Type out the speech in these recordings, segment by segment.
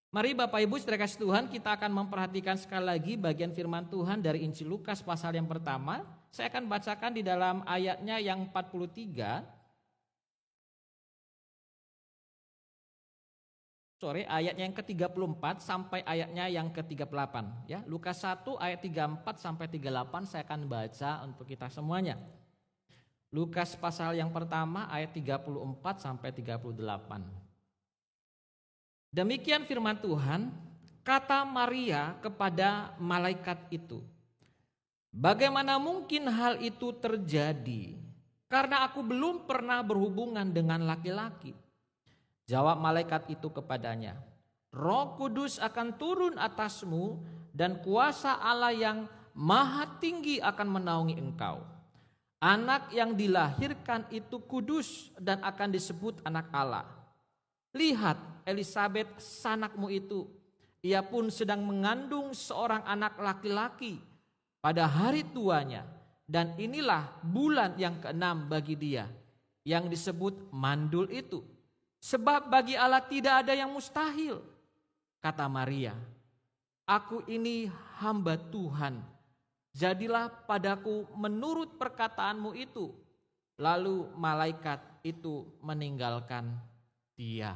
Mari Bapak Ibu saudara kasih Tuhan, kita akan memperhatikan sekali lagi bagian firman Tuhan dari Injil Lukas pasal yang pertama. Saya akan bacakan di dalam ayatnya yang 43. Ayatnya yang ke-34 sampai ayatnya yang ke-38 ya. Lukas 1 ayat 34 sampai 38 saya akan baca untuk kita semuanya. Lukas pasal yang pertama ayat 34 sampai 38. Demikian firman Tuhan, kata Maria kepada malaikat itu, "Bagaimana mungkin hal itu terjadi? Karena aku belum pernah berhubungan dengan laki-laki." Jawab malaikat itu kepadanya, "Roh Kudus akan turun atasmu dan kuasa Allah yang maha tinggi akan menaungi engkau. Anak yang dilahirkan itu kudus dan akan disebut anak Allah. Lihat, Elisabet sanakmu itu, ia pun sedang mengandung seorang anak laki-laki pada hari tuanya, dan inilah bulan yang ke-6 bagi dia, yang disebut mandul itu. Sebab bagi Allah tidak ada yang mustahil." Kata Maria, "Aku ini hamba Tuhan, jadilah padaku menurut perkataanmu itu." Lalu malaikat itu meninggalkan dia.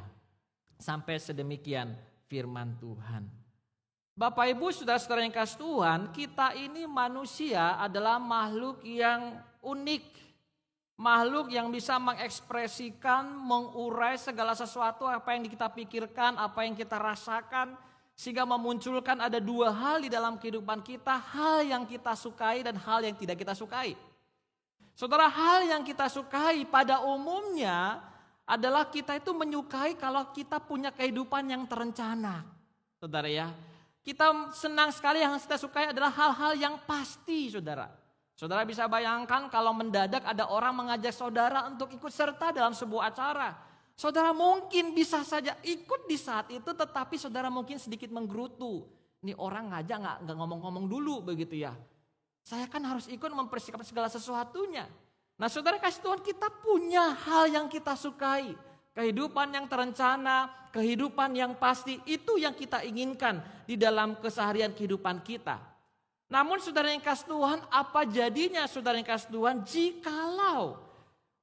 Sampai sedemikian firman Tuhan. Bapak Ibu saudara-saudara yang kasih Tuhan, kita ini manusia adalah makhluk yang unik. Makhluk yang bisa mengekspresikan, mengurai segala sesuatu apa yang kita pikirkan, apa yang kita rasakan. Sehingga memunculkan ada dua hal di dalam kehidupan kita, hal yang kita sukai dan hal yang tidak kita sukai. Saudara, hal yang kita sukai pada umumnya adalah kita itu menyukai kalau kita punya kehidupan yang terencana. Saudara ya, kita senang sekali, yang kita sukai adalah hal-hal yang pasti saudara. Saudara bisa bayangkan kalau mendadak ada orang mengajak saudara untuk ikut serta dalam sebuah acara. Saudara mungkin bisa saja ikut di saat itu, tetapi saudara mungkin sedikit menggerutu. Ini orang ngajak nggak ngomong-ngomong dulu begitu ya. Saya kan harus ikut mempersiapkan segala sesuatunya. Nah saudara kasih Tuhan, kita punya hal yang kita sukai. Kehidupan yang terencana, kehidupan yang pasti, itu yang kita inginkan di dalam keseharian kehidupan kita. Namun saudara yang kasih Tuhan, apa jadinya saudara yang kasih Tuhan jikalau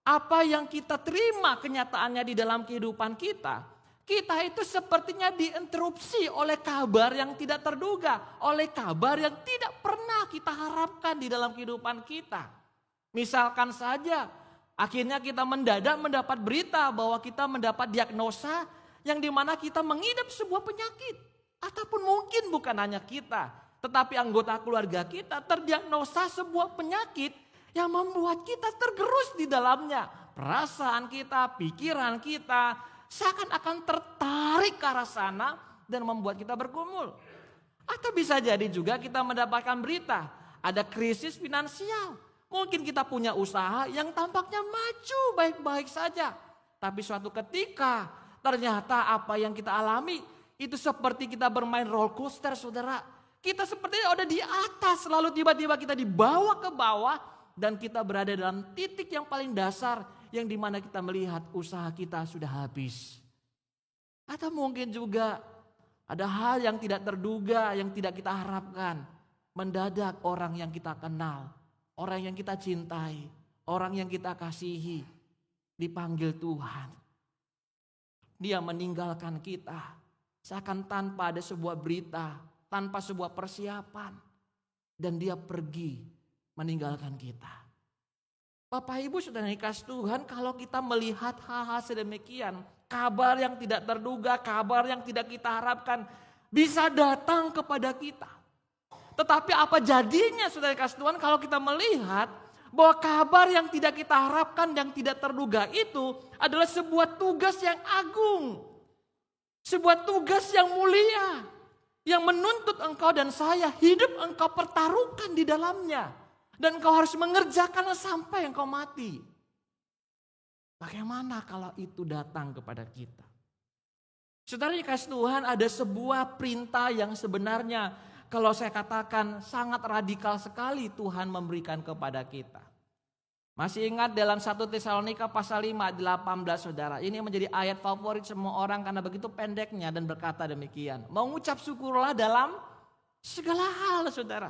apa yang kita terima kenyataannya di dalam kehidupan kita, kita itu sepertinya diinterupsi oleh kabar yang tidak terduga, oleh kabar yang tidak pernah kita harapkan di dalam kehidupan kita. Misalkan saja, akhirnya kita mendadak mendapat berita bahwa kita mendapat diagnosa yang dimana kita mengidap sebuah penyakit. Ataupun mungkin bukan hanya kita, tetapi anggota keluarga kita terdiagnosa sebuah penyakit yang membuat kita tergerus di dalamnya. Perasaan kita, pikiran kita seakan-akan tertarik ke arah sana dan membuat kita bergumul. Atau bisa jadi juga kita mendapatkan berita, ada krisis finansial. Mungkin kita punya usaha yang tampaknya maju baik-baik saja. Tapi suatu ketika ternyata apa yang kita alami itu seperti kita bermain roller coaster saudara. Kita sepertinya ada di atas, lalu tiba-tiba kita dibawa ke bawah. Dan kita berada dalam titik yang paling dasar yang dimana kita melihat usaha kita sudah habis. Atau mungkin juga ada hal yang tidak terduga, yang tidak kita harapkan. Mendadak orang yang kita kenal, orang yang kita cintai, orang yang kita kasihi, dipanggil Tuhan. Dia meninggalkan kita, seakan tanpa ada sebuah berita, tanpa sebuah persiapan. Dan dia pergi meninggalkan kita. Bapak Ibu saudara yang dikasih Tuhan, kalau kita melihat hal-hal sedemikian, kabar yang tidak terduga, kabar yang tidak kita harapkan bisa datang kepada kita. Tetapi apa jadinya saudara kasih Tuhan kalau kita melihat bahwa kabar yang tidak kita harapkan, yang tidak terduga itu adalah sebuah tugas yang agung. Sebuah tugas yang mulia. Yang menuntut engkau dan saya hidup engkau pertaruhkan di dalamnya. Dan engkau harus mengerjakannya sampai engkau mati. Bagaimana kalau itu datang kepada kita? Saudara dikasih Tuhan, ada sebuah perintah yang sebenarnya kalau saya katakan sangat radikal sekali Tuhan memberikan kepada kita. Masih ingat dalam 1 Tesalonika pasal 5 ayat 18 saudara. Ini menjadi ayat favorit semua orang karena begitu pendeknya dan berkata demikian. Mengucap syukurlah dalam segala hal saudara.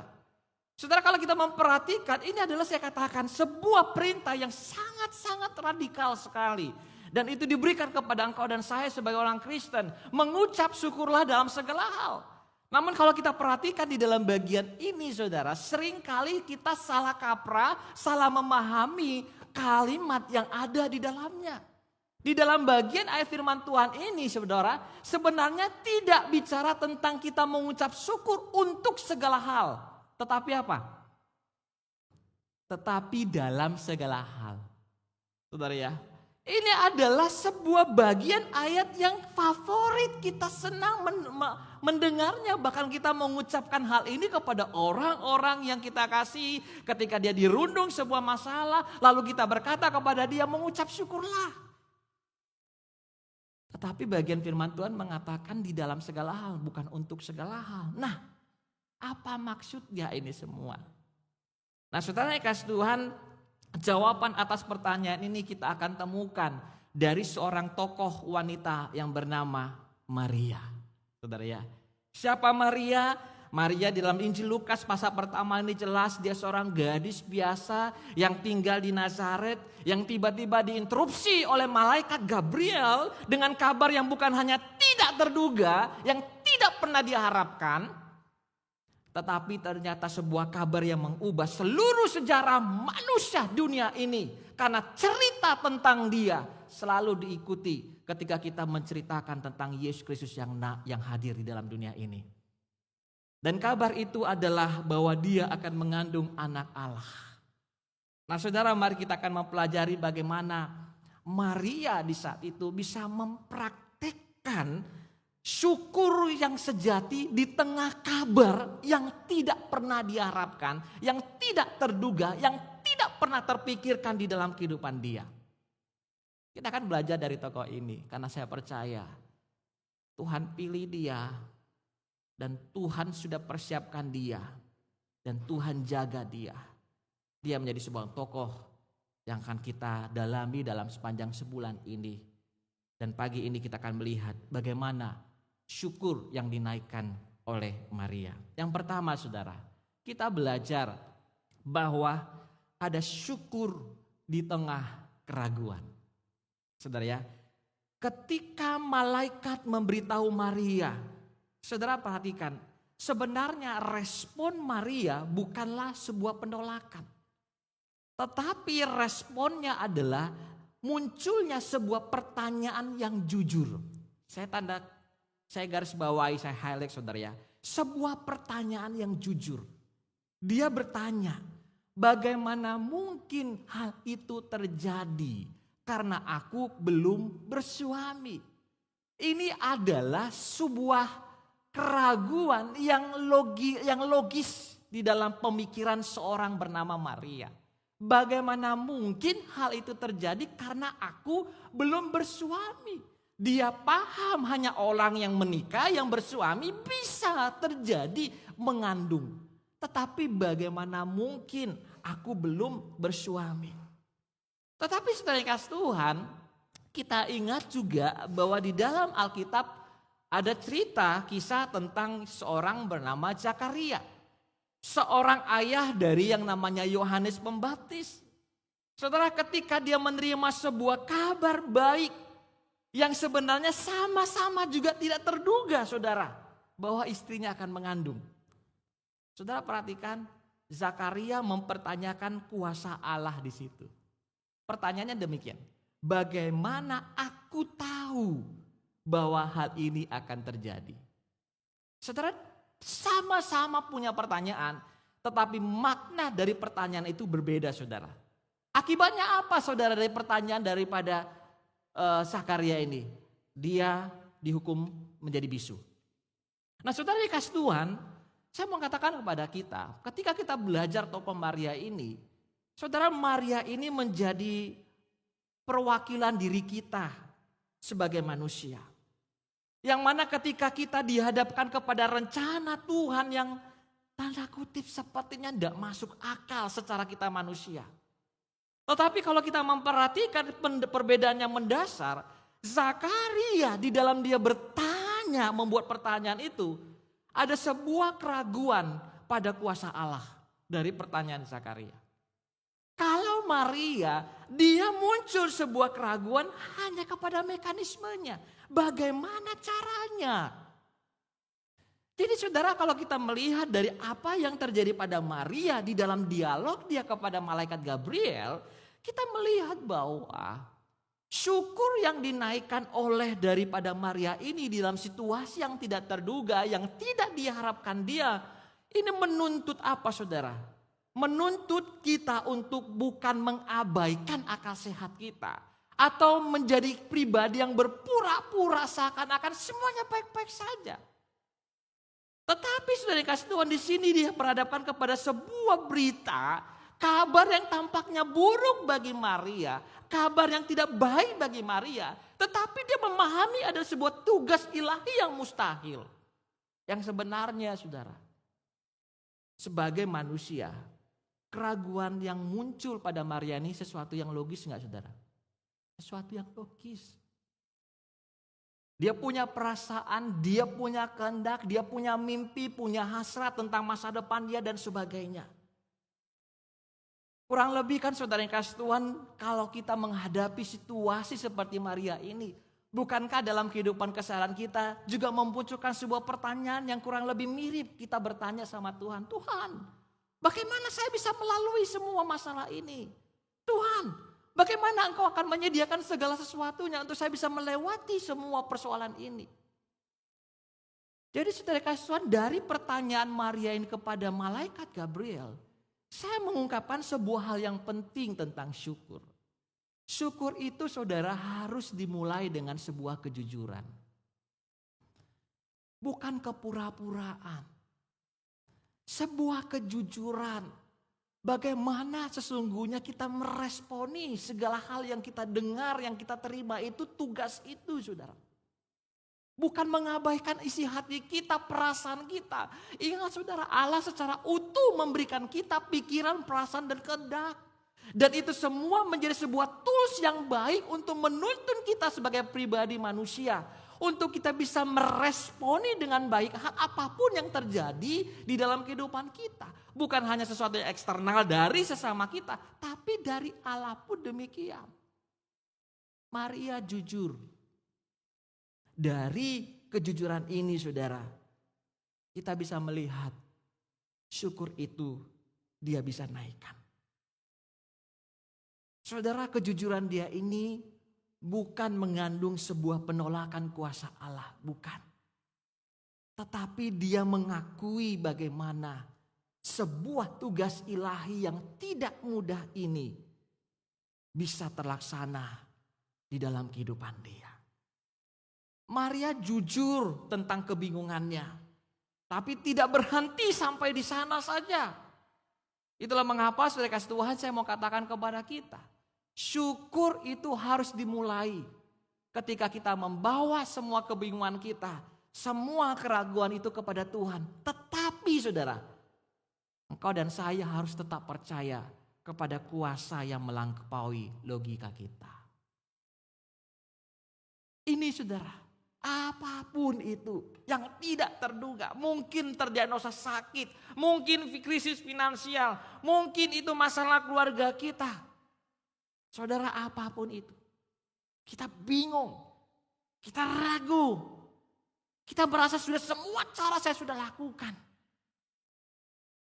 Saudara, kalau kita memperhatikan, ini adalah saya katakan sebuah perintah yang sangat-sangat radikal sekali. Dan itu diberikan kepada engkau dan saya sebagai orang Kristen. Mengucap syukurlah dalam segala hal. Namun kalau kita perhatikan di dalam bagian ini saudara, seringkali kita salah kaprah, salah memahami kalimat yang ada di dalamnya. Di dalam bagian ayat firman Tuhan ini saudara, sebenarnya tidak bicara tentang kita mengucap syukur untuk segala hal. Tetapi apa? Tetapi dalam segala hal. Saudara ya, ini adalah sebuah bagian ayat yang favorit. Kita senang mendengarnya. Bahkan kita mengucapkan hal ini kepada orang-orang yang kita kasih. Ketika dia dirundung sebuah masalah. Lalu kita berkata kepada dia, mengucap syukurlah. Tetapi bagian firman Tuhan mengatakan di dalam segala hal. Bukan untuk segala hal. Nah, apa maksudnya ini semua? Nah saudara yang kasih Tuhan, jawaban atas pertanyaan ini kita akan temukan dari seorang tokoh wanita yang bernama Maria. Saudara ya, siapa Maria? Maria di dalam Injil Lukas pasal pertama ini jelas dia seorang gadis biasa yang tinggal di Nazaret. Yang tiba-tiba diinterupsi oleh malaikat Gabriel dengan kabar yang bukan hanya tidak terduga, yang tidak pernah diharapkan. Tetapi ternyata sebuah kabar yang mengubah seluruh sejarah manusia dunia ini. Karena cerita tentang dia selalu diikuti ketika kita menceritakan tentang Yesus Kristus yang hadir di dalam dunia ini. Dan kabar itu adalah bahwa dia akan mengandung anak Allah. Nah saudara, mari kita akan mempelajari bagaimana Maria di saat itu bisa mempraktekkan syukur yang sejati di tengah kabar yang tidak pernah diharapkan, yang tidak terduga, yang tidak pernah terpikirkan di dalam kehidupan dia. Kita akan belajar dari tokoh ini karena saya percaya Tuhan pilih dia dan Tuhan sudah persiapkan dia dan Tuhan jaga dia. Dia menjadi sebuah tokoh yang akan kita dalami dalam sepanjang sebulan ini. Dan pagi ini kita akan melihat bagaimana syukur yang dinaikkan oleh Maria. Yang pertama saudara, kita belajar bahwa ada syukur di tengah keraguan. Saudara ya, ketika malaikat memberitahu Maria, saudara perhatikan, sebenarnya respon Maria bukanlah sebuah penolakan. Tetapi responnya adalah munculnya sebuah pertanyaan yang jujur. Saya garis bawahi, saya highlight saudara ya. Sebuah pertanyaan yang jujur. Dia bertanya, bagaimana mungkin hal itu terjadi karena aku belum bersuami. Ini adalah sebuah keraguan yang logis di dalam pemikiran seorang bernama Maria. Bagaimana mungkin hal itu terjadi karena aku belum bersuami. Dia paham hanya orang yang menikah, yang bersuami bisa terjadi mengandung. Tetapi bagaimana mungkin aku belum bersuami. Tetapi setelah kasih Tuhan, kita ingat juga bahwa di dalam Alkitab ada cerita kisah tentang seorang bernama Zakaria. Seorang ayah dari yang namanya Yohanes Pembaptis. Saudara, ketika dia menerima sebuah kabar baik yang sebenarnya sama-sama juga tidak terduga saudara, bahwa istrinya akan mengandung. Saudara perhatikan, Zakaria mempertanyakan kuasa Allah di situ. Pertanyaannya demikian, bagaimana aku tahu bahwa hal ini akan terjadi? Saudara, sama-sama punya pertanyaan, tetapi makna dari pertanyaan itu berbeda saudara. Akibatnya apa saudara dari pertanyaan daripada Zakaria ini? Dia dihukum menjadi bisu. Nah saudara dikasih Tuhan, saya mau katakan kepada kita, ketika kita belajar tokoh Maria ini, saudara Maria ini menjadi perwakilan diri kita sebagai manusia. Yang mana ketika kita dihadapkan kepada rencana Tuhan yang tanda kutip sepertinya tidak masuk akal secara kita manusia. Tetapi kalau kita memperhatikan perbedaan yang mendasar, Zakaria di dalam dia bertanya, membuat pertanyaan itu, ada sebuah keraguan pada kuasa Allah dari pertanyaan Zakaria. Kalau Maria, dia muncul sebuah keraguan hanya kepada mekanismenya. Bagaimana caranya? Jadi saudara, kalau kita melihat dari apa yang terjadi pada Maria di dalam dialog dia kepada malaikat Gabriel, kita melihat bahwa syukur yang dinaikkan oleh daripada Maria ini di dalam situasi yang tidak terduga, yang tidak diharapkan dia, ini menuntut apa saudara? Menuntut kita untuk bukan mengabaikan akal sehat kita. Atau menjadi pribadi yang berpura-pura seakan-akan semuanya baik-baik saja. Tetapi saudara kasih Tuhan, di sini dia berhadapkan kepada sebuah berita, kabar yang tampaknya buruk bagi Maria, kabar yang tidak baik bagi Maria, tetapi dia memahami ada sebuah tugas ilahi yang mustahil. Yang sebenarnya saudara, sebagai manusia, keraguan yang muncul pada Maria ini sesuatu yang logis enggak saudara? Sesuatu yang logis. Dia punya perasaan, dia punya kehendak, dia punya mimpi, punya hasrat tentang masa depan dia dan sebagainya. Kurang lebih kan saudara yang kasih Tuhan, kalau kita menghadapi situasi seperti Maria ini, bukankah dalam kehidupan keseharian kita juga memunculkan sebuah pertanyaan yang kurang lebih mirip, kita bertanya sama Tuhan, Tuhan, bagaimana saya bisa melalui semua masalah ini? Tuhan, bagaimana Engkau akan menyediakan segala sesuatunya untuk saya bisa melewati semua persoalan ini? Jadi saudara kasih Tuhan, dari pertanyaan Maria ini kepada malaikat Gabriel, saya mengungkapkan sebuah hal yang penting tentang syukur. Syukur itu saudara harus dimulai dengan sebuah kejujuran. Bukan kepura-puraan. Sebuah kejujuran. Bagaimana sesungguhnya kita meresponi segala hal yang kita dengar, yang kita terima, itu tugas itu saudara. Bukan mengabaikan isi hati kita, perasaan kita. Ingat saudara, Allah secara utuh memberikan kita pikiran, perasaan dan kehendak. Dan itu semua menjadi sebuah tools yang baik untuk menuntun kita sebagai pribadi manusia. Untuk kita bisa meresponi dengan baik hal apapun yang terjadi di dalam kehidupan kita. Bukan hanya sesuatu yang eksternal dari sesama kita, tapi dari Allah pun demikian. Maria jujur. Dari kejujuran ini saudara, kita bisa melihat syukur itu dia bisa naikkan. Saudara, kejujuran dia ini bukan mengandung sebuah penolakan kuasa Allah, bukan. Tetapi dia mengakui bagaimana sebuah tugas ilahi yang tidak mudah ini bisa terlaksana di dalam kehidupan dia. Maria jujur tentang kebingungannya, tapi tidak berhenti sampai di sana saja. Itulah mengapa saudara kasih Tuhan, saya mau katakan kepada kita, syukur itu harus dimulai ketika kita membawa semua kebingungan kita, semua keraguan itu kepada Tuhan. Tetapi saudara, engkau dan saya harus tetap percaya kepada kuasa yang melampaui logika kita. Ini saudara, apapun itu yang tidak terduga, mungkin terdiagnosa sakit, mungkin krisis finansial, mungkin itu masalah keluarga kita. Saudara, apapun itu, kita bingung, kita ragu, kita merasa sudah semua cara saya sudah lakukan.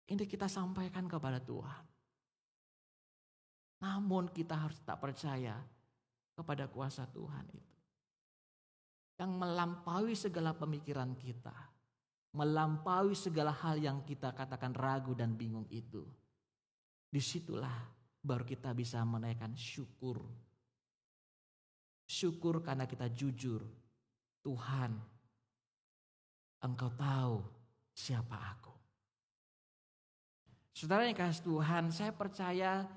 Ini kita sampaikan kepada Tuhan. Namun kita harus tak percaya kepada kuasa Tuhan itu. Yang melampaui segala pemikiran kita. Melampaui segala hal yang kita katakan ragu dan bingung itu. Disitulah baru kita bisa menaikkan syukur. Syukur karena kita jujur. Tuhan, Engkau tahu siapa aku. Saudara yang kasih Tuhan, saya percaya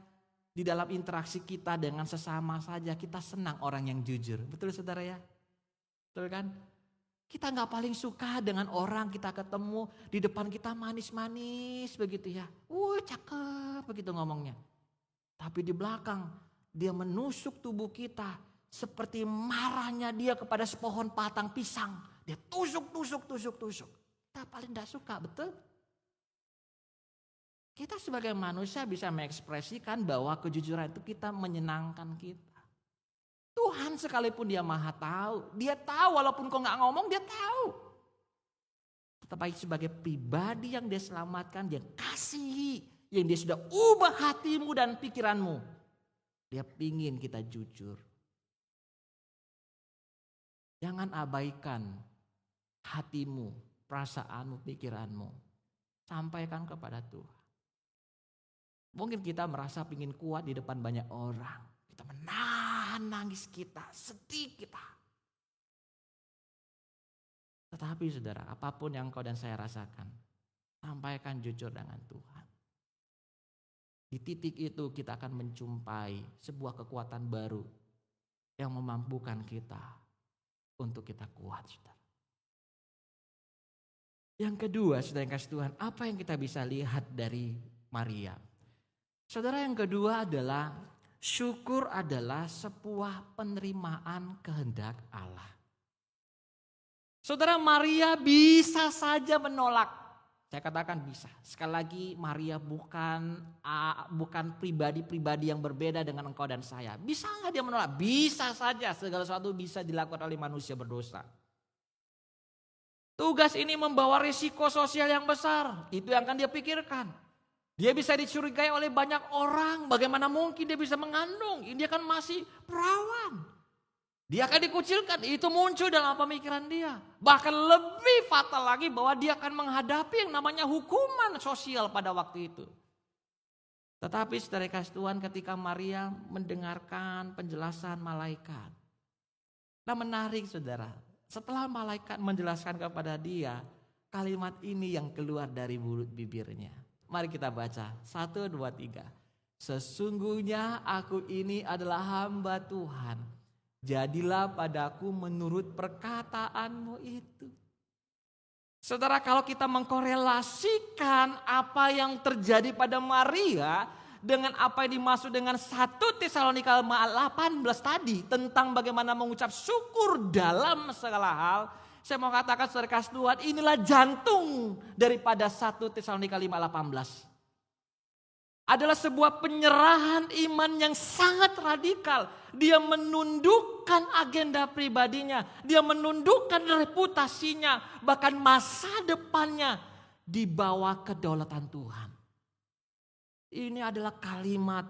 di dalam interaksi kita dengan sesama saja kita senang orang yang jujur. Betul saudara ya? Betul kan? Kita gak paling suka dengan orang kita ketemu di depan kita manis-manis begitu ya. Cakep begitu ngomongnya. Tapi di belakang dia menusuk tubuh kita seperti marahnya dia kepada sepohon batang pisang. Dia tusuk. Kita paling tidak suka, betul? Kita sebagai manusia bisa mengekspresikan bahwa kejujuran itu kita menyenangkan kita. Tuhan sekalipun dia maha tahu. Dia tahu walaupun kau gak ngomong dia tahu. Tetapi sebagai pribadi yang dia selamatkan, dia kasihi. Yang dia sudah ubah hatimu dan pikiranmu. Dia pingin kita jujur. Jangan abaikan hatimu, perasaanmu, pikiranmu. Sampaikan kepada Tuhan. Mungkin kita merasa pingin kuat di depan banyak orang. Kita menahan nangis kita, sedih kita. Tetapi saudara, apapun yang kau dan saya rasakan, sampaikan jujur dengan Tuhan. Di titik itu kita akan menjumpai sebuah kekuatan baru yang memampukan kita untuk kita kuat, saudara. Yang kedua, saudara yang kasih Tuhan, apa yang kita bisa lihat dari Maria? Saudara, yang kedua adalah syukur adalah sebuah penerimaan kehendak Allah. Saudara, Maria bisa saja menolak. Saya katakan bisa. Sekali lagi, Maria bukan pribadi-pribadi yang berbeda dengan engkau dan saya. Bisa nggak dia menolak? Bisa saja. Segala sesuatu bisa dilakukan oleh manusia berdosa. Tugas ini membawa risiko sosial yang besar. Itu yang akan dia pikirkan. Dia bisa dicurigai oleh banyak orang. Bagaimana mungkin dia bisa mengandung? Dia kan masih perawan. Dia akan dikucilkan. Itu muncul dalam pemikiran dia. Bahkan lebih fatal lagi bahwa dia akan menghadapi yang namanya hukuman sosial pada waktu itu. Tetapi saudara kasih Tuhan, ketika Maria mendengarkan penjelasan malaikat. Nah, menarik saudara. Setelah malaikat menjelaskan kepada dia, kalimat ini yang keluar dari mulut bibirnya. Mari kita baca. 1, 2, 3. Sesungguhnya aku ini adalah hamba Tuhan. Jadilah padaku menurut perkataanmu itu. Saudara, kalau kita mengkorelasikan apa yang terjadi pada Maria dengan apa yang dimaksud dengan 1 Tesalonika 18 tadi tentang bagaimana mengucap syukur dalam segala hal, saya mau katakan saudara kasih Tuhan, inilah jantung daripada 1 Tesalonika 5:18. Adalah sebuah penyerahan iman yang sangat radikal. Dia menundukkan agenda pribadinya. Dia menundukkan reputasinya. Bahkan masa depannya di bawah kedaulatan Tuhan. Ini adalah kalimat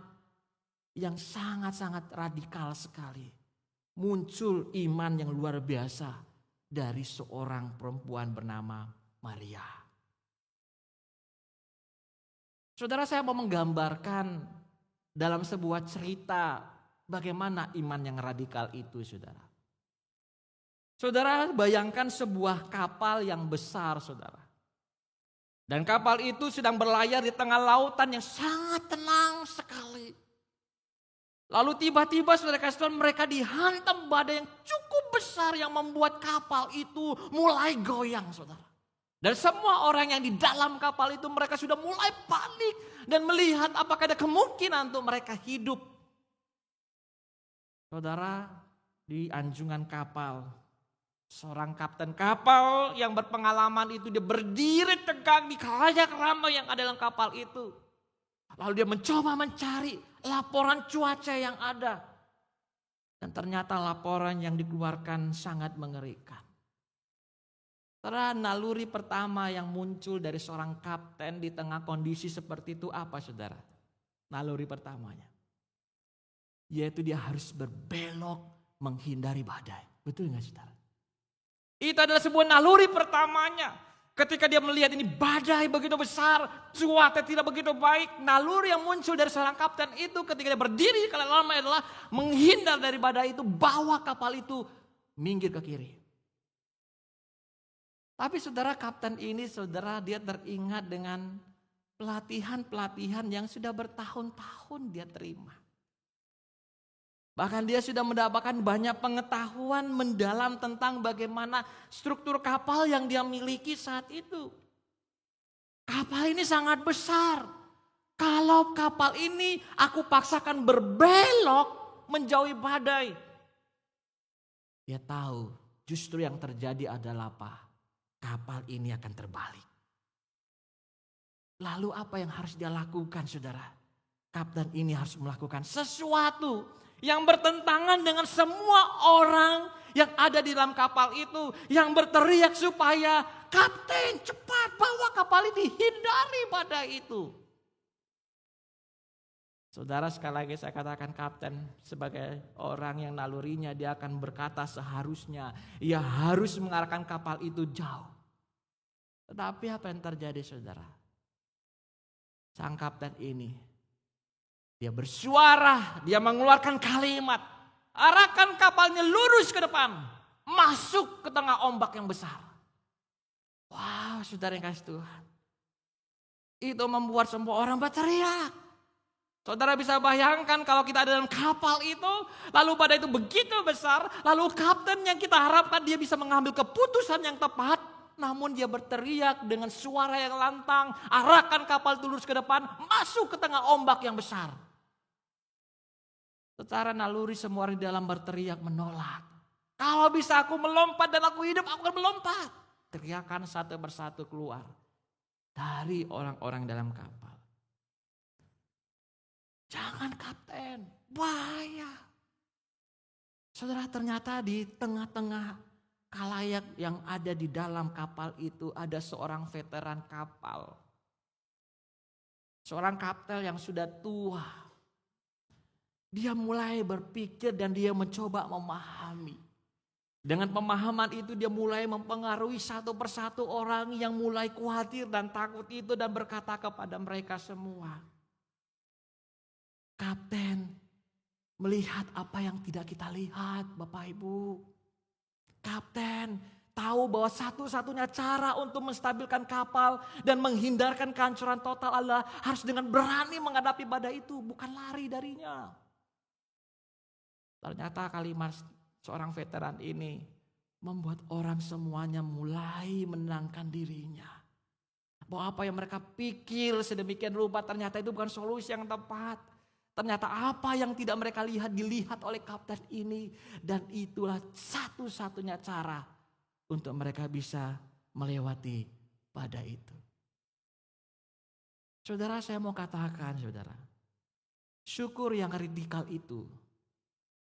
yang sangat-sangat radikal sekali. Muncul iman yang luar biasa dari seorang perempuan bernama Maria. Saudara, saya mau menggambarkan dalam sebuah cerita bagaimana iman yang radikal itu, saudara. Saudara, bayangkan sebuah kapal yang besar, saudara. Dan kapal itu sedang berlayar di tengah lautan yang sangat tenang sekali. Lalu tiba-tiba saudara kasih Tuhan, mereka dihantam badai yang cukup besar yang membuat kapal itu mulai goyang, saudara. Dan semua orang yang di dalam kapal itu mereka sudah mulai panik dan melihat apakah ada kemungkinan untuk mereka hidup. Saudara, di anjungan kapal, seorang kapten kapal yang berpengalaman itu dia berdiri tegak di khalayak ramai yang ada dalam kapal itu. Lalu dia mencoba mencari laporan cuaca yang ada. Dan ternyata laporan yang dikeluarkan sangat mengerikan. Saudara, naluri pertama yang muncul dari seorang kapten di tengah kondisi seperti itu apa, saudara? Naluri pertamanya, yaitu dia harus berbelok menghindari badai. Betul nggak, saudara? Itu adalah sebuah naluri pertamanya. Ketika dia melihat ini badai begitu besar, cuaca tidak begitu baik, naluri yang muncul dari seorang kapten itu ketika dia berdiri kala lama adalah menghindar dari badai itu, bawa kapal itu minggir ke kiri. Tapi saudara, kapten ini saudara dia teringat dengan pelatihan-pelatihan yang sudah bertahun-tahun dia terima. Bahkan dia sudah mendapatkan banyak pengetahuan mendalam tentang bagaimana struktur kapal yang dia miliki saat itu. Kapal ini sangat besar. Kalau kapal ini aku paksakan berbelok menjauhi badai. Dia tahu justru yang terjadi adalah apa? Kapal ini akan terbalik. Lalu apa yang harus dia lakukan, saudara? Kapten ini harus melakukan sesuatu yang bertentangan dengan semua orang yang ada di dalam kapal itu. Yang berteriak supaya kapten cepat bawa kapal ini, hindari badai itu. Saudara, sekali lagi saya katakan kapten sebagai orang yang nalurinya dia akan berkata seharusnya ia harus mengarahkan kapal itu jauh. Tetapi apa yang terjadi, saudara? Sang kapten ini dia bersuara, dia mengeluarkan kalimat, arahkan kapalnya lurus ke depan, masuk ke tengah ombak yang besar. Wow, saudara yang kasih Tuhan. Itu membuat semua orang berteriak. Saudara bisa bayangkan kalau kita ada dalam kapal itu, lalu badai itu begitu besar, lalu kapten yang kita harapkan dia bisa mengambil keputusan yang tepat, namun dia berteriak dengan suara yang lantang, arahkan kapal itu lurus ke depan, masuk ke tengah ombak yang besar. Secara naluri semua orang di dalam berteriak menolak. Kalau bisa aku melompat dan aku hidup, aku akan melompat. Teriakan satu persatu keluar dari orang-orang dalam kapal. Jangan kapten, bahaya. Saudara, ternyata di tengah-tengah khalayak yang ada di dalam kapal itu ada seorang veteran kapal. Seorang kapten yang sudah tua. Dia mulai berpikir dan dia mencoba memahami. Dengan pemahaman itu dia mulai mempengaruhi satu persatu orang yang mulai khawatir dan takut itu dan berkata kepada mereka semua. Kapten, melihat apa yang tidak kita lihat, Bapak Ibu. Kapten, tahu bahwa satu-satunya cara untuk menstabilkan kapal dan menghindarkan kehancuran total adalah harus dengan berani menghadapi badai itu, bukan lari darinya. Ternyata kalimat seorang veteran ini membuat orang semuanya mulai menenangkan dirinya. Bahwa apa yang mereka pikir sedemikian rupa ternyata itu bukan solusi yang tepat. Ternyata apa yang tidak mereka lihat dilihat oleh kapten ini. Dan itulah satu-satunya cara untuk mereka bisa melewati badai itu. Saudara, saya mau katakan, saudara. Syukur yang radikal itu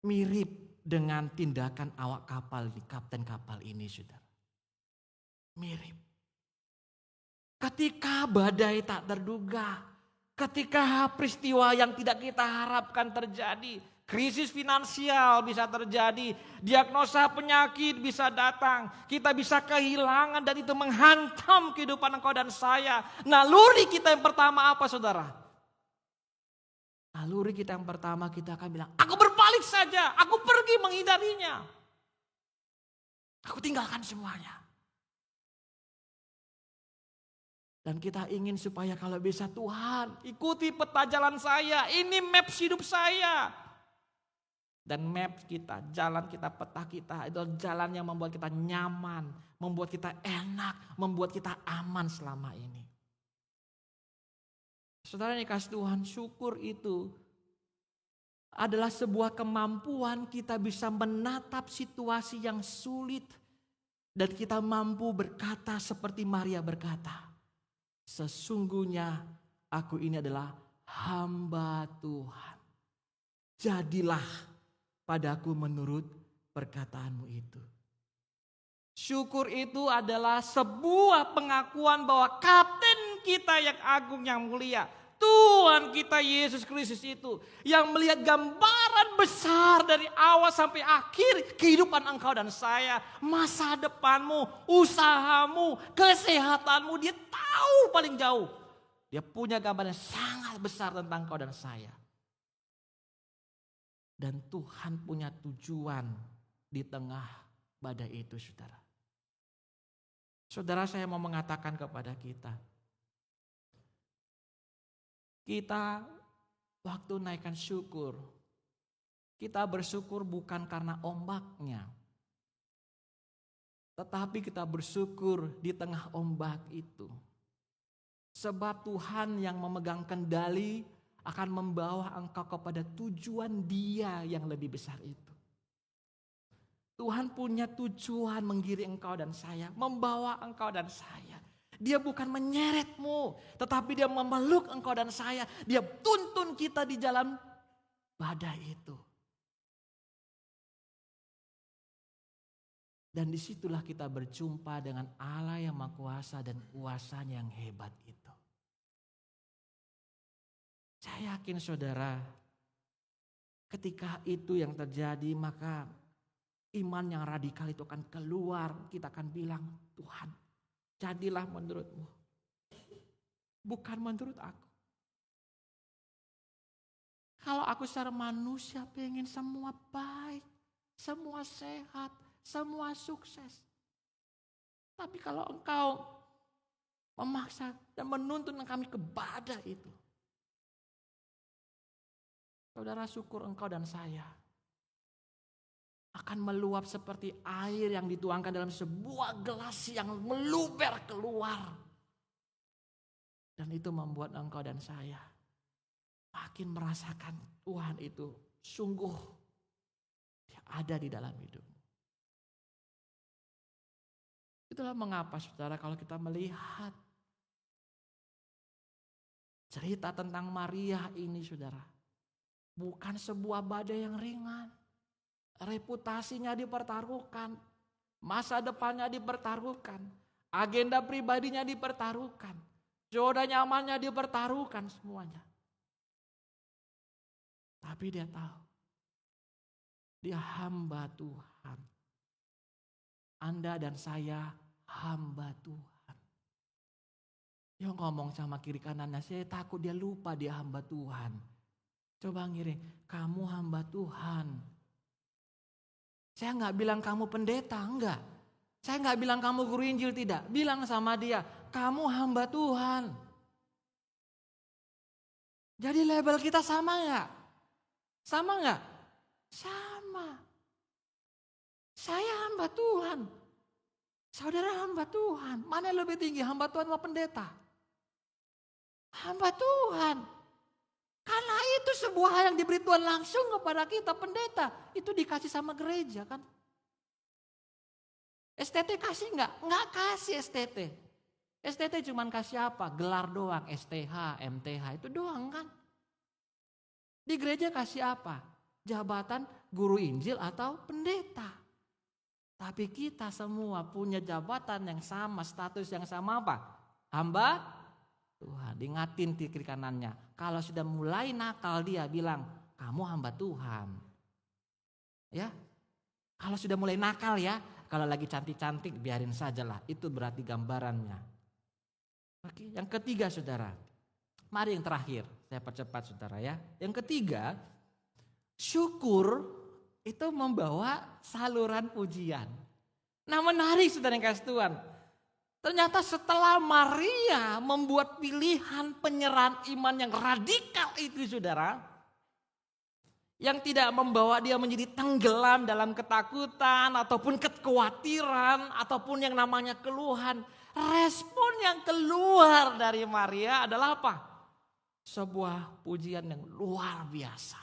mirip dengan tindakan awak kapal di kapten kapal ini, saudara. Mirip. Ketika badai tak terduga. Ketika peristiwa yang tidak kita harapkan terjadi, krisis finansial bisa terjadi, diagnosa penyakit bisa datang, kita bisa kehilangan dan itu menghantam kehidupan engkau dan saya. Naluri kita yang pertama apa, saudara? Naluri kita yang pertama kita akan bilang, aku berbalik saja, aku pergi menghindarinya. Aku tinggalkan semuanya. Dan kita ingin supaya kalau bisa Tuhan ikuti peta jalan saya. Ini map hidup saya. Dan map kita, jalan kita, peta kita itu jalan yang membuat kita nyaman. Membuat kita enak, membuat kita aman selama ini. Saudara yang dikasih Tuhan, syukur itu adalah sebuah kemampuan kita bisa menatap situasi yang sulit. Dan kita mampu berkata seperti Maria berkata. Sesungguhnya aku ini adalah hamba Tuhan. Jadilah padaku menurut perkataanmu itu. Syukur itu adalah sebuah pengakuan bahwa kapten kita yang agung yang mulia. Tuhan kita Yesus Kristus itu yang melihat gambaran besar dari awal sampai akhir kehidupan engkau dan saya. Masa depanmu, usahamu, kesehatanmu, dia tahu paling jauh. Dia punya gambaran yang sangat besar tentang engkau dan saya. Dan Tuhan punya tujuan di tengah badai itu, saudara. Saudara, saya mau mengatakan kepada kita. Kita waktu naikkan syukur, kita bersyukur bukan karena ombaknya. Tetapi kita bersyukur di tengah ombak itu. Sebab Tuhan yang memegang kendali akan membawa engkau kepada tujuan Dia yang lebih besar itu. Tuhan punya tujuan menggiring engkau dan saya, membawa engkau dan saya. Dia bukan menyeretmu, tetapi Dia memeluk engkau dan saya. Dia tuntun kita di jalan badai itu. Dan disitulah kita berjumpa dengan Allah yang Maha Kuasa dan kuasanya yang hebat itu. Saya yakin saudara, ketika itu yang terjadi maka iman yang radikal itu akan keluar. Kita akan bilang, Tuhan jadilah menurut-Mu, bukan menurut aku. Kalau aku secara manusia pengen semua baik, semua sehat, semua sukses. Tapi kalau Engkau memaksa dan menuntun kami ke badai itu, saudara, syukur engkau dan saya akan meluap seperti air yang dituangkan dalam sebuah gelas yang meluber keluar. Dan itu membuat engkau dan saya makin merasakan Tuhan itu sungguh ada di dalam hidupmu. Itulah mengapa saudara, kalau kita melihat cerita tentang Maria ini saudara, bukan sebuah badai yang ringan. Reputasinya dipertaruhkan, masa depannya dipertaruhkan, agenda pribadinya dipertaruhkan, zona nyamannya dipertaruhkan semuanya. Tapi dia tahu, dia hamba Tuhan. Anda dan saya hamba Tuhan. Dia ngomong sama kiri kanannya, saya takut dia lupa dia hamba Tuhan. Coba ngiring, kamu hamba Tuhan. Saya nggak bilang kamu pendeta, enggak. Saya nggak bilang kamu guru Injil, tidak. Bilang sama dia, kamu hamba Tuhan. Jadi label kita sama nggak? Sama nggak? Sama. Saya hamba Tuhan. Saudara hamba Tuhan. Mana yang lebih tinggi, hamba Tuhan atau pendeta? Hamba Tuhan. Karena itu sebuah hal yang diberi Tuhan langsung kepada kita, pendeta. Itu dikasih sama gereja kan. STT kasih enggak? Enggak kasih STT. STT cuman kasih apa? Gelar doang, STH, MTH, itu doang kan. Di gereja kasih apa? Jabatan guru Injil atau pendeta. Tapi kita semua punya jabatan yang sama, status yang sama apa? Hamba Tuhan. Diingatin di kiri kanannya. Kalau sudah mulai nakal dia bilang, kamu hamba Tuhan. Ya, kalau sudah mulai nakal ya, kalau lagi cantik-cantik biarin sajalah. Itu berarti gambarannya. Oke, yang ketiga saudara. Mari yang terakhir, saya percepat saudara ya. Yang ketiga, syukur itu membawa saluran pujian. Nah menarik saudara yang kasih Tuhan. Ternyata setelah Maria membuat pilihan penyerahan iman yang radikal itu saudara. Yang tidak membawa dia menjadi tenggelam dalam ketakutan ataupun kekhawatiran ataupun yang namanya keluhan. Respon yang keluar dari Maria adalah apa? Sebuah pujian yang luar biasa.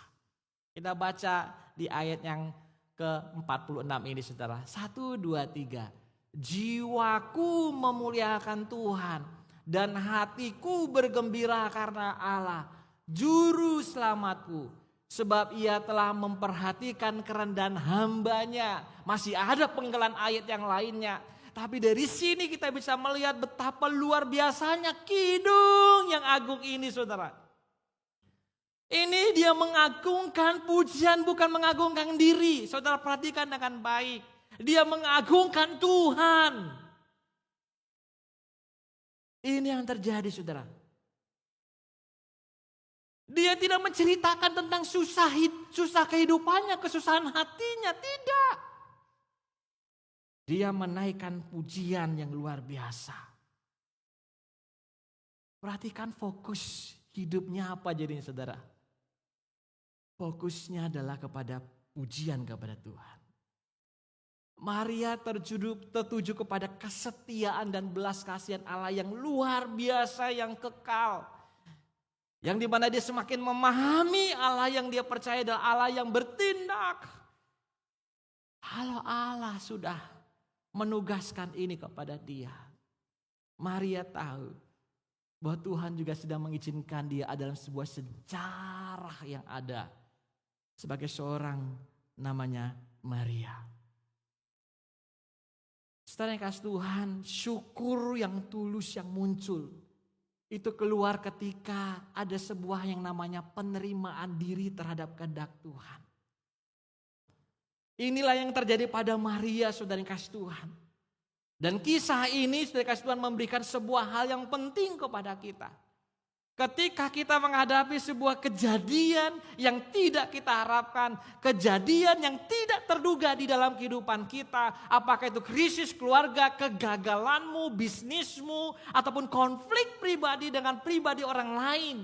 Kita baca di ayat yang ke-46 ini saudara. 1, 2, 3. Jiwaku memuliakan Tuhan dan hatiku bergembira karena Allah, juru selamatku. Sebab ia telah memperhatikan kerendahan hambanya. Masih ada penggalan ayat yang lainnya. Tapi dari sini kita bisa melihat betapa luar biasanya kidung yang agung ini saudara. Ini dia mengagungkan pujian, bukan mengagungkan diri. Saudara perhatikan dengan baik. Dia mengagungkan Tuhan. Ini yang terjadi saudara. Dia tidak menceritakan tentang susah kehidupannya, kesusahan hatinya. Tidak. Dia menaikkan pujian yang luar biasa. Perhatikan fokus hidupnya apa jadinya saudara. Fokusnya adalah kepada pujian kepada Tuhan. Maria tertuju kepada kesetiaan dan belas kasihan Allah yang luar biasa, yang kekal. Yang dimana dia semakin memahami Allah yang dia percaya adalah Allah yang bertindak. Kalau Allah sudah menugaskan ini kepada dia, Maria tahu bahwa Tuhan juga sedang mengizinkan dia dalam sebuah sejarah yang ada sebagai seorang namanya Maria. Saudara yang kasih Tuhan, syukur yang tulus yang muncul itu keluar ketika ada sebuah yang namanya penerimaan diri terhadap kehendak Tuhan. Inilah yang terjadi pada Maria, saudara yang kasih Tuhan. Dan kisah ini, saudara kasih Tuhan, memberikan sebuah hal yang penting kepada kita. Ketika kita menghadapi sebuah kejadian yang tidak kita harapkan, kejadian yang tidak terduga di dalam kehidupan kita, apakah itu krisis keluarga, kegagalanmu, bisnismu, ataupun konflik pribadi dengan pribadi orang lain.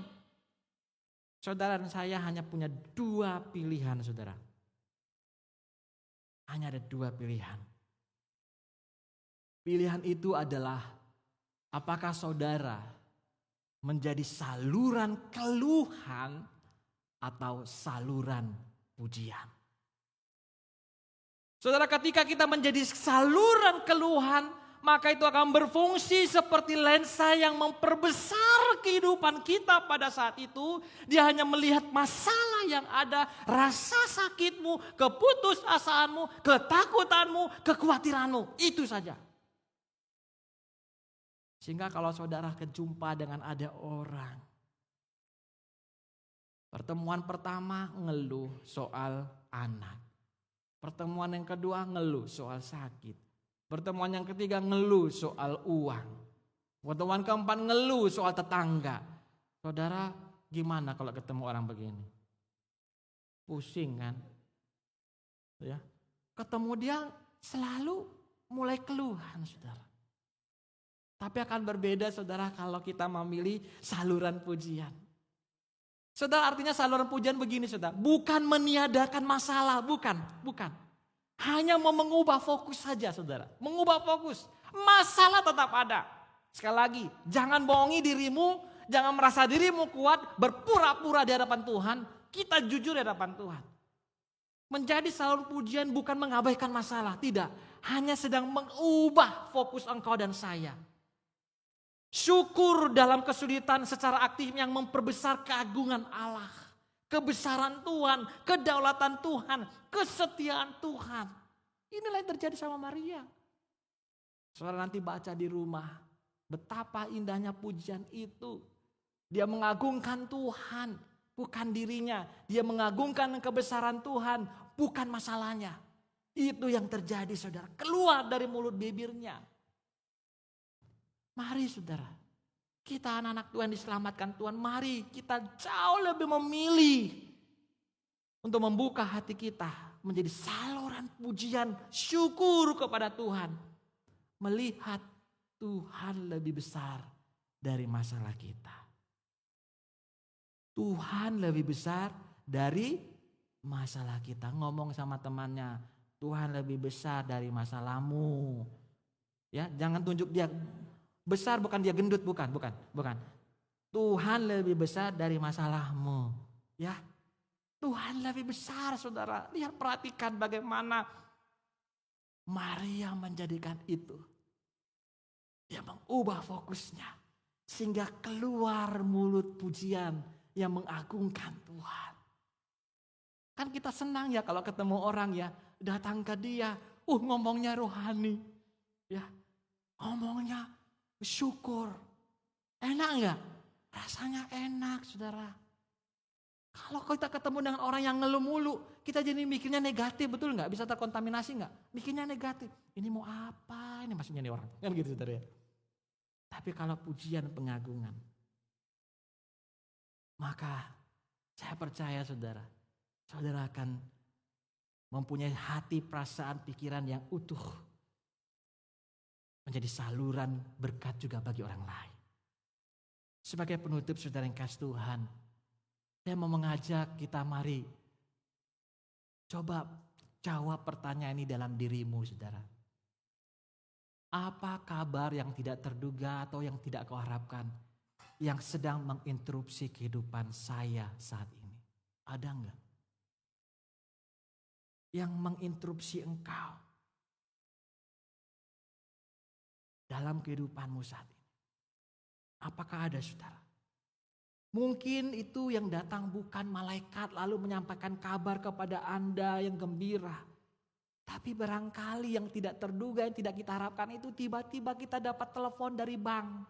Saudara dan saya hanya punya dua pilihan, saudara. Hanya ada dua pilihan. Pilihan itu adalah apakah saudara menjadi saluran keluhan atau saluran pujian. Saudara, ketika kita menjadi saluran keluhan, maka itu akan berfungsi seperti lensa yang memperbesar kehidupan kita pada saat itu. Dia hanya melihat masalah yang ada, rasa sakitmu, keputusasaanmu, ketakutanmu, kekhawatiranmu. Itu saja. Sehingga kalau saudara kejumpa dengan ada orang, pertemuan pertama ngeluh soal anak. Pertemuan yang kedua ngeluh soal sakit. Pertemuan yang ketiga ngeluh soal uang. Pertemuan keempat ngeluh soal tetangga. Saudara, gimana kalau ketemu orang begini? Pusing kan? Ya. Ketemu dia selalu mulai keluhan, saudara. Tapi akan berbeda, saudara, kalau kita memilih saluran pujian. Saudara, artinya saluran pujian begini, saudara. Bukan meniadakan masalah, bukan. Hanya mau mengubah fokus saja, saudara. Mengubah fokus. Masalah tetap ada. Sekali lagi, jangan bohongi dirimu, jangan merasa dirimu kuat, berpura-pura di hadapan Tuhan. Kita jujur di hadapan Tuhan. Menjadi saluran pujian bukan mengabaikan masalah, tidak. Hanya sedang mengubah fokus engkau dan saya. Syukur dalam kesulitan secara aktif yang memperbesar keagungan Allah. Kebesaran Tuhan, kedaulatan Tuhan, kesetiaan Tuhan. Inilah yang terjadi sama Maria. Saudara nanti baca di rumah. Betapa indahnya pujian itu. Dia mengagungkan Tuhan, bukan dirinya. Dia mengagungkan kebesaran Tuhan, bukan masalahnya. Itu yang terjadi, saudara. Keluar dari mulut bibirnya. Mari saudara, kita anak-anak Tuhan diselamatkan Tuhan. Mari kita jauh lebih memilih untuk membuka hati kita menjadi saluran pujian syukur kepada Tuhan. Melihat Tuhan lebih besar dari masalah kita. Tuhan lebih besar dari masalah kita. Ngomong sama temannya, Tuhan lebih besar dari masalahmu. Ya, jangan tunjuk dia besar, bukan dia gendut, bukan. Tuhan lebih besar dari masalahmu. Ya, Tuhan lebih besar, saudara. Lihat, perhatikan bagaimana Maria menjadikan itu. Dia mengubah fokusnya sehingga keluar mulut pujian yang mengagungkan Tuhan. Kan kita senang ya kalau ketemu orang ya, datang ke dia, ngomongnya rohani. Ya, ngomongnya syukur. Enak enggak? Rasanya enak, saudara. Kalau kita ketemu dengan orang yang ngeluh mulu, kita jadi mikirnya negatif, betul enggak? Bisa terkontaminasi enggak? Mikirnya negatif. Ini mau apa? Ini maksudnya nih orang. Kan gitu, saudara ya. Tapi kalau pujian pengagungan, maka saya percaya saudara akan mempunyai hati, perasaan, pikiran yang utuh. Menjadi saluran berkat juga bagi orang lain. Sebagai penutup, saudara yang kasih Tuhan, saya mau mengajak kita, mari coba Jawab pertanyaan ini dalam dirimu, saudara. Apa kabar yang tidak terduga atau yang tidak kau harapkan yang sedang menginterupsi kehidupan saya saat ini? Ada enggak? Yang menginterupsi engkau dalam kehidupanmu saat ini. Apakah ada, saudara? Mungkin itu yang datang bukan malaikat lalu menyampaikan kabar kepada Anda yang gembira. Tapi barangkali yang tidak terduga, yang tidak kita harapkan itu tiba-tiba kita dapat telepon dari bank.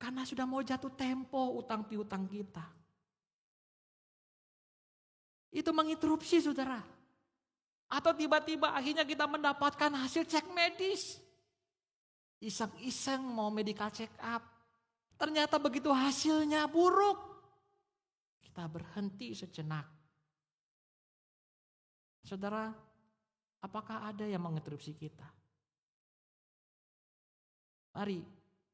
Karena sudah mau jatuh tempo utang piutang kita. Itu menginterupsi, saudara. Atau tiba-tiba akhirnya kita mendapatkan hasil cek medis. Iseng-iseng mau medical check up. Ternyata begitu hasilnya buruk. Kita berhenti sejenak. Saudara, apakah ada yang menginterupsi kita? Mari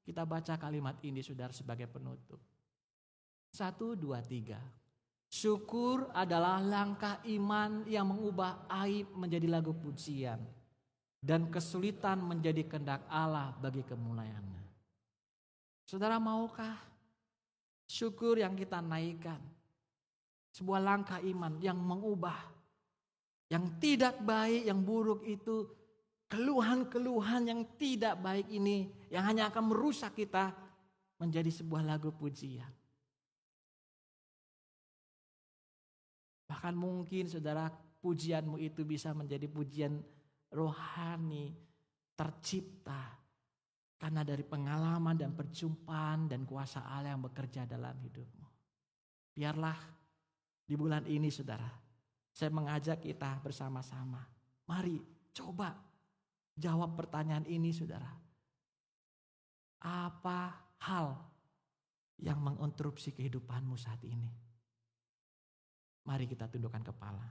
kita baca kalimat ini, saudara, sebagai penutup. 1, 2, 3. Syukur adalah langkah iman yang mengubah aib menjadi lagu pujian. Dan kesulitan menjadi kehendak Allah bagi kemuliaannya. Saudara, maukah syukur yang kita naikkan sebuah langkah iman yang mengubah yang tidak baik, yang buruk itu, keluhan-keluhan yang tidak baik ini yang hanya akan merusak kita menjadi sebuah lagu pujian. Bahkan mungkin, saudara, pujianmu itu bisa menjadi pujian rohani tercipta karena dari pengalaman dan perjumpaan dan kuasa Allah yang bekerja dalam hidupmu. Biarlah di bulan ini, saudara, saya mengajak kita bersama-sama. Mari coba jawab pertanyaan ini, saudara. Apa hal yang menginterupsi kehidupanmu saat ini? Mari kita tundukkan kepala.